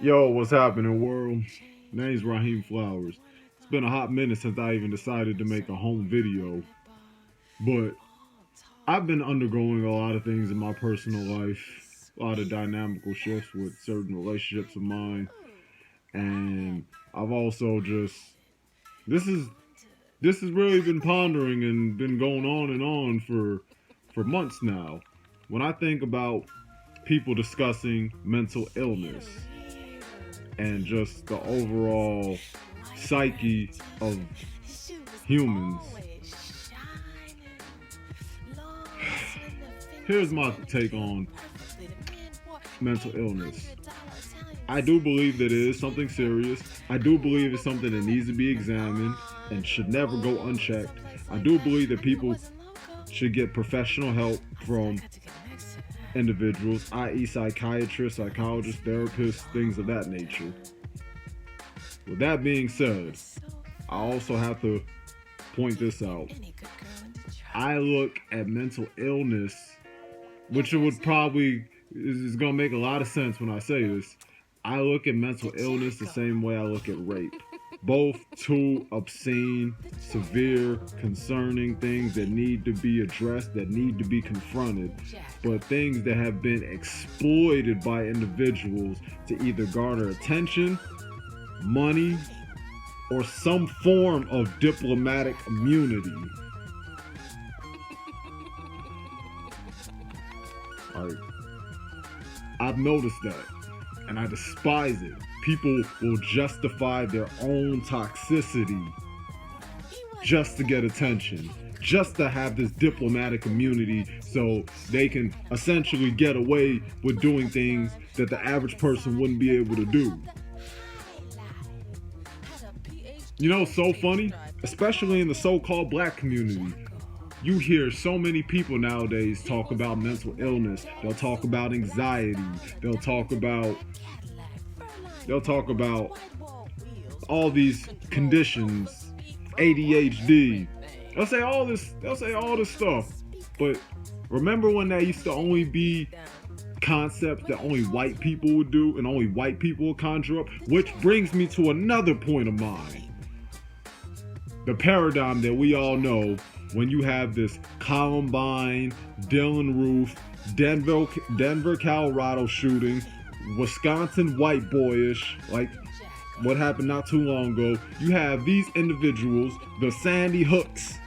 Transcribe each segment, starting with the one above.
Yo, what's happening, world? Name's Raheem Flowers. It's been a hot minute since I even decided to make a home video, but I've been undergoing a lot of things in my personal life, a lot of dynamical shifts with certain relationships of mine, and I've also just this is this has really been pondering and been going on and on for months now. When I think about people discussing mental illness and just the overall psyche of humans. Here's my take on mental illness. I do believe that it is something serious. I do believe it's something that needs to be examined and should never go unchecked. I do believe that people should get professional help from individuals, i.e., psychiatrists, psychologists, therapists, things of that nature. With that being said, I also have to point this out. I look at mental illness, which it would probably is going to make a lot of sense when I say this. I look at mental illness the same way I look at rape. Both two obscene, severe, concerning things that need to be addressed, that need to be confronted, but things that have been exploited by individuals to either garner attention, money, or some form of diplomatic immunity. Like, I've noticed that, and I despise it. People will justify their own toxicity just to get attention, just to have this diplomatic immunity so they can essentially get away with doing things that the average person wouldn't be able to do. You know, so funny, especially in the so-called black community. You hear so many people nowadays talk about mental illness. They'll talk about anxiety. They'll talk about all these conditions, ADHD. They'll say all this stuff. But remember when that used to only be concepts that only white people would do and only white people would conjure up? Which brings me to another point of mine. The paradigm that we all know when you have this Columbine, Dylan Roof, Denver, Colorado shooting, Wisconsin white boyish, like what happened not too long ago. You have these individuals, the Sandy Hooks,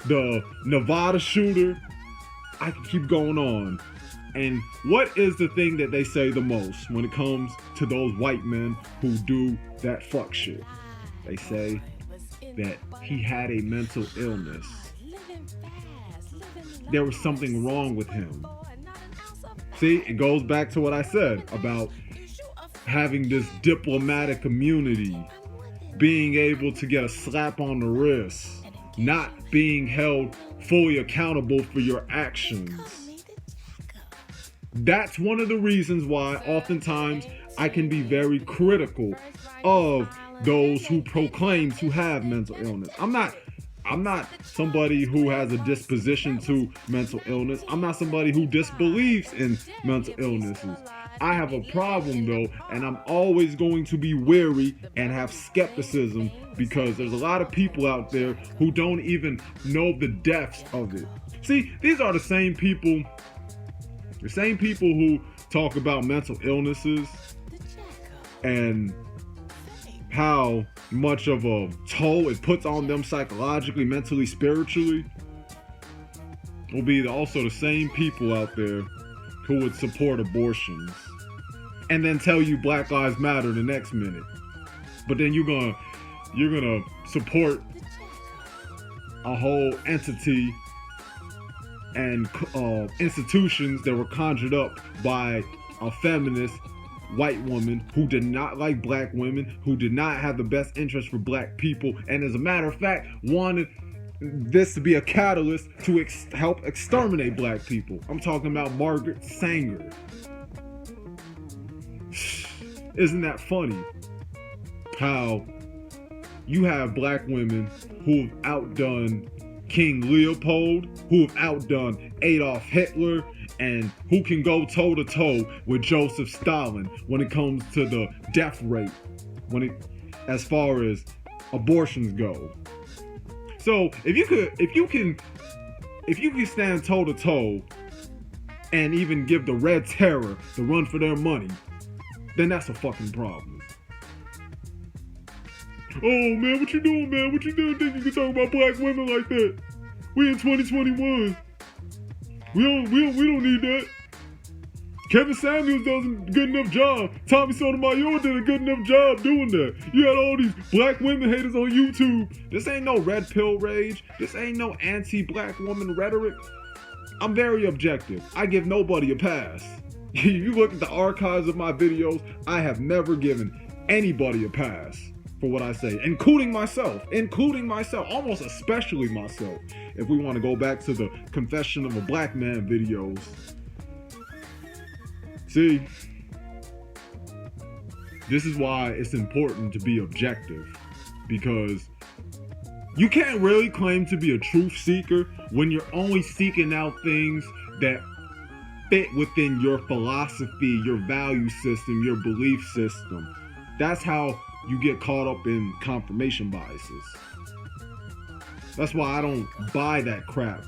the Nevada shooter. I can keep going on. And what is the thing that they say the most when it comes to those white men who do that fuck shit? They say that he had a mental illness. There was something wrong with him. See, it goes back to what I said about having this diplomatic immunity, being able to get a slap on the wrist, not being held fully accountable for your actions. That's one of the reasons why oftentimes I can be very critical of those who proclaim to have mental illness. I'm not somebody who has a disposition to mental illness. I'm not somebody who disbelieves in mental illnesses. I have a problem though, and I'm always going to be wary and have skepticism because there's a lot of people out there who don't even know the depths of it. See, these are the same people who talk about mental illnesses and how much of a toll it puts on them psychologically, mentally, spiritually, will be also the same people out there who would support abortions and then tell you Black Lives Matter the next minute. But then you're gonna support a whole entity and institutions that were conjured up by a feminist white woman who did not like black women, who did not have the best interest for black people, and as a matter of fact wanted this to be a catalyst to help exterminate black people. I'm talking about Margaret Sanger. Isn't that funny how you have black women who've outdone King Leopold, who have outdone Adolf Hitler, and who can go toe to toe with Joseph Stalin when it comes to the death rate, as far as abortions go. So if you can stand toe to toe and even give the Red Terror the run for their money, then that's a fucking problem. Oh man, what you doing, man? What you doing? Think you can talk about black women like that? We in 2021. We don't need that. Kevin Samuels does a good enough job. Tommy Sotomayor did a good enough job doing that. You had all these black women haters on YouTube. This ain't no red pill rage. This ain't no anti-black woman rhetoric. I'm very objective. I give nobody a pass. If you look at the archives of my videos, I have never given anybody a pass for what I say, including myself, almost especially myself. If we want to go back to the Confession of a Black Man videos. See, this is why it's important to be objective, because you can't really claim to be a truth seeker when you're only seeking out things that fit within your philosophy, your value system, your belief system. That's how you get caught up in confirmation biases. That's why I don't buy that crap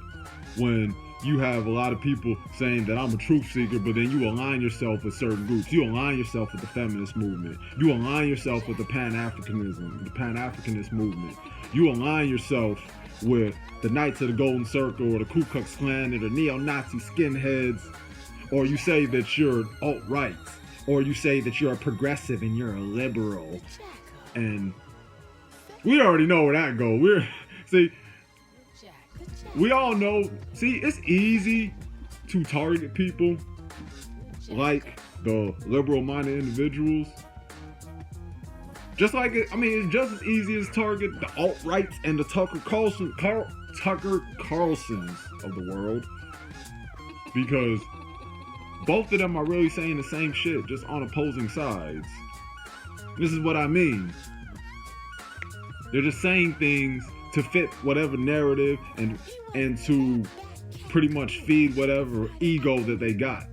when you have a lot of people saying that I'm a truth seeker, but then you align yourself with certain groups. You align yourself with the feminist movement. You align yourself with the Pan-Africanist movement. You align yourself with the Knights of the Golden Circle or the Ku Klux Klan or the neo-Nazi skinheads. Or you say that you're alt-right. Or you say that you're a progressive and you're a liberal. And we already know where that goes. We all know, it's easy to target people like the liberal-minded individuals. Just like it's just as easy as target the alt-rights and the Tucker Carlsons of the world. Because both of them are really saying the same shit, just on opposing sides. This is what I mean. They're just saying things to fit whatever narrative and to pretty much feed whatever ego that they got.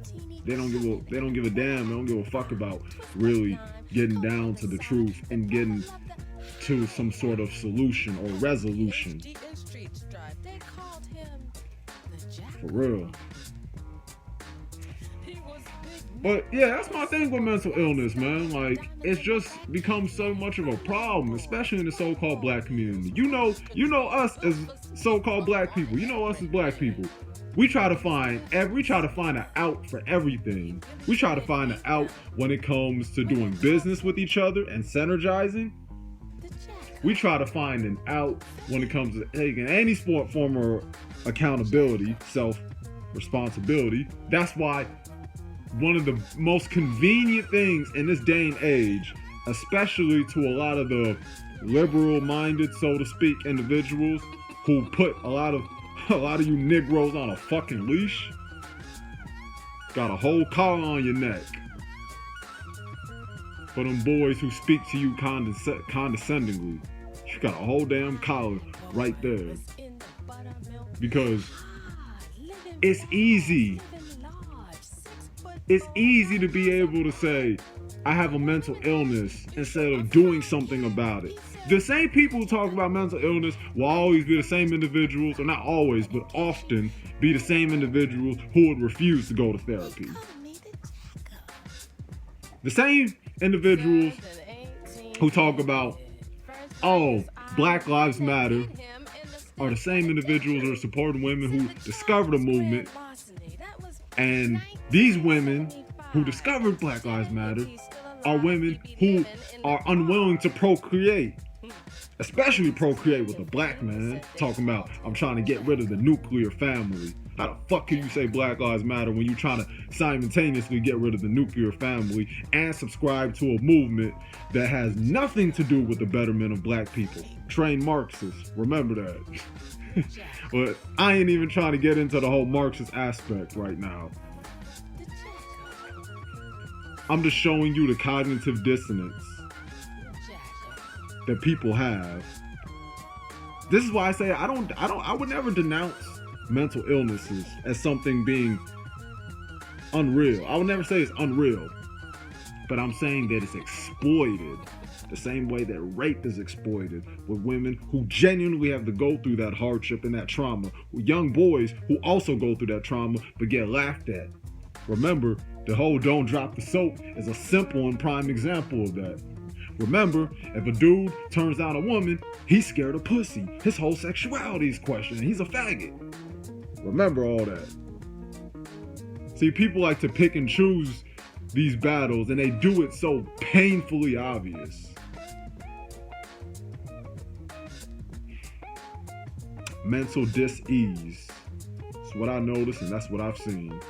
They don't give a damn. They don't give a fuck about really getting down to the truth and getting to some sort of solution or resolution. For real. But yeah, that's my thing with mental illness, man. Like, it's just become so much of a problem, especially in the so-called black community. You know us as so-called black people. You know us as black people. We try to find an out for everything. We try to find an out when it comes to doing business with each other and synergizing. We try to find an out when it comes to taking any form of accountability, self-responsibility. That's why one of the most convenient things in this day and age, especially to a lot of the liberal-minded, so to speak, individuals who put a lot of you Negroes on a fucking leash, got a whole collar on your neck. For them boys who speak to you condescendingly, you got a whole damn collar right there. Because it's easy. It's easy to be able to say, I have a mental illness, instead of doing something about it. The same people who talk about mental illness will always be the same individuals, or not always, but often be the same individuals who would refuse to go to therapy. The same individuals who talk about, oh, Black Lives Matter, are the same individuals who are supporting women who discovered a movement. And these women who discovered Black Lives Matter are women who are unwilling to procreate, especially procreate with a black man, talking about, I'm trying to get rid of the nuclear family. How the fuck can you say Black Lives Matter when you're trying to simultaneously get rid of the nuclear family and subscribe to a movement that has nothing to do with the betterment of black people? Trained Marxists, remember that. But I ain't even trying to get into the whole Marxist aspect right now. I'm just showing you the cognitive dissonance that people have. This is why I say I would never denounce mental illnesses as something being unreal. I would never say it's unreal, but I'm saying that it's exploited the same way that rape is exploited with women who genuinely have to go through that hardship and that trauma, with young boys who also go through that trauma but get laughed at. Remember, the whole don't drop the soap is a simple and prime example of that. Remember, if a dude turns down a woman, he's scared of pussy. His whole sexuality is questioned. He's a faggot. Remember all that. See, people like to pick and choose these battles, and they do it so painfully obvious. Mental dis-ease. That's what I noticed, and that's what I've seen.